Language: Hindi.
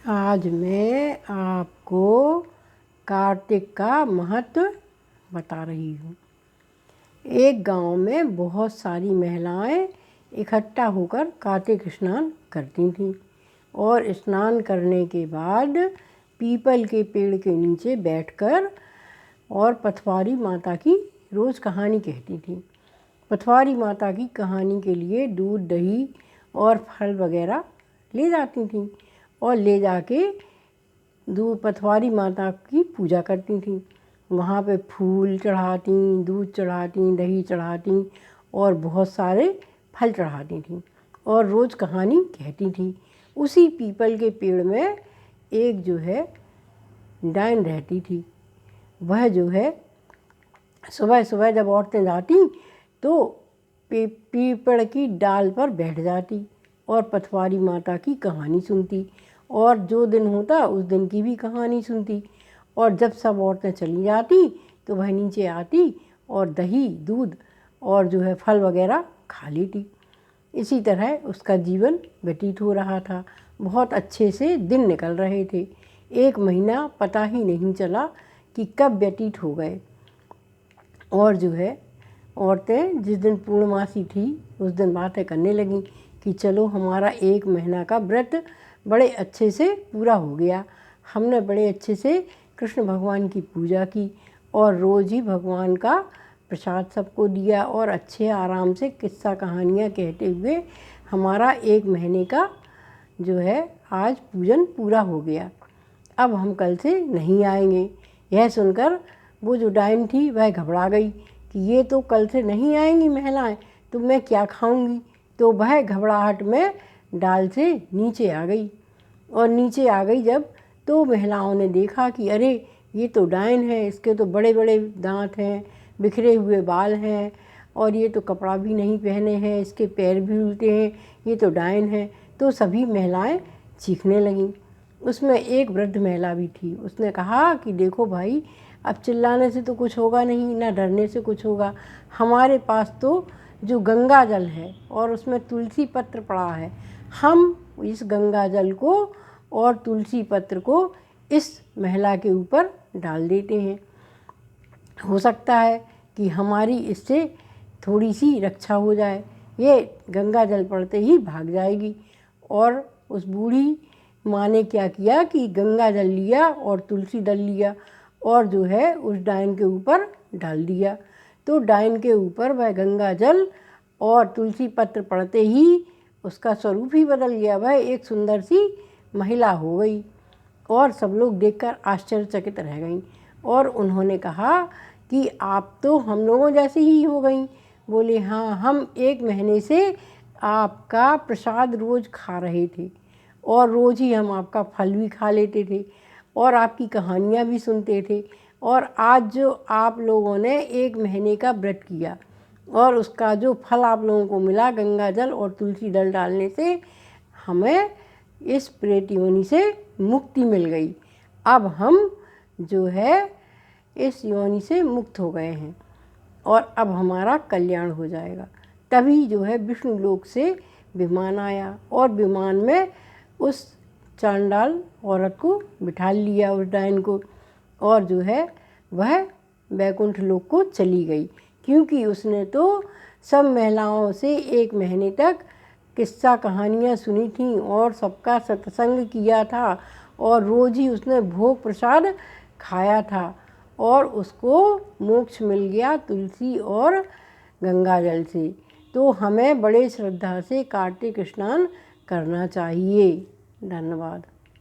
आज मैं आपको कार्तिक का महत्व बता रही हूँ। एक गांव में बहुत सारी महिलाएं इकट्ठा होकर कार्तिक स्नान करती थीं और स्नान करने के बाद पीपल के पेड़ के नीचे बैठकर और पथवारी माता की रोज़ कहानी कहती थीं। पथवारी माता की कहानी के लिए दूध, दही और फल वगैरह ले जाती थीं और ले जाके पथवारी माता की पूजा करती थीं। वहाँ पे फूल चढ़ाती, दूध चढ़ाती, दही चढ़ाती और बहुत सारे फल चढ़ाती थीं और रोज़ कहानी कहती थीं। उसी पीपल के पेड़ में एक डायन रहती थी। वह सुबह सुबह जब औरतें जाती तो पीपल की डाल पर बैठ जाती और पथवारी माता की कहानी सुनती और जो दिन होता उस दिन की भी कहानी सुनती। और जब सब औरतें चली जाती तो वह नीचे आती और दही, दूध और फल वगैरह खा लेती। इसी तरह उसका जीवन व्यतीत हो रहा था। बहुत अच्छे से दिन निकल रहे थे। 1 महीना पता ही नहीं चला कि कब व्यतीत हो गए। और औरतें जिस दिन पूर्णमासी थी उस दिन बातें करने लगीं कि चलो हमारा 1 महीना का व्रत बड़े अच्छे से पूरा हो गया। हमने बड़े अच्छे से कृष्ण भगवान की पूजा की और रोज़ ही भगवान का प्रसाद सबको दिया और अच्छे आराम से किस्सा कहानियाँ कहते हुए हमारा 1 महीने का आज पूजन पूरा हो गया। अब हम कल से नहीं आएंगे। यह सुनकर वो जो डायन थी वह घबरा गई कि ये तो कल से नहीं आएंगी महिलाएं, तो मैं क्या खाऊंगी। तो वह घबराहट में डाल से नीचे आ गई और नीचे आ गई जब तो महिलाओं ने देखा कि अरे ये तो डायन है, इसके तो बड़े बड़े दांत हैं, बिखरे हुए बाल हैं और ये तो कपड़ा भी नहीं पहने हैं, इसके पैर भी उल्टे हैं, ये तो डायन है। तो सभी महिलाएं चीखने लगीं। उसमें एक वृद्ध महिला भी थी। उसने कहा कि देखो भाई, अब चिल्लाने से तो कुछ होगा नहीं, ना डरने से कुछ होगा। हमारे पास तो जो गंगा जल है और उसमें तुलसी पत्र पड़ा है, हम इस गंगा जल को और तुलसी पत्र को इस महिला के ऊपर डाल देते हैं। हो सकता है कि हमारी इससे थोड़ी सी रक्षा हो जाए। ये गंगा जल पड़ते ही भाग जाएगी। और उस बूढ़ी माँ ने क्या किया कि गंगा जल लिया और तुलसी दल लिया और उस डायन के ऊपर डाल दिया। तो डायन के ऊपर वह गंगा जल और तुलसी पत्र पड़ते ही उसका स्वरूप ही बदल गया। वह एक सुंदर सी महिला हो गई और सब लोग देखकर आश्चर्यचकित रह गईं। और उन्होंने कहा कि आप तो हम लोगों जैसे ही हो गई। बोले हाँ, हम 1 महीने से आपका प्रसाद रोज़ खा रहे थे और रोज़ ही हम आपका फल भी खा लेते थे और आपकी कहानियाँ भी सुनते थे। और आज जो आप लोगों ने 1 महीने का व्रत किया और उसका जो फल आप लोगों को मिला गंगा जल और तुलसी दल डालने से, हमें इस प्रेत योनि से मुक्ति मिल गई। अब हम इस योनि से मुक्त हो गए हैं और अब हमारा कल्याण हो जाएगा। तभी विष्णु लोक से विमान आया और विमान में उस चांडाल औरत को बिठा लिया, उस डायन को, और वह वैकुंठ लोक को चली गई। क्योंकि उसने तो सब महिलाओं से 1 महीने तक किस्सा कहानियाँ सुनी थीं और सबका सत्संग किया था और रोज़ ही उसने भोग प्रसाद खाया था और उसको मोक्ष मिल गया तुलसी और गंगा जल से। तो हमें बड़े श्रद्धा से कार्तिक स्नान करना चाहिए। धन्यवाद।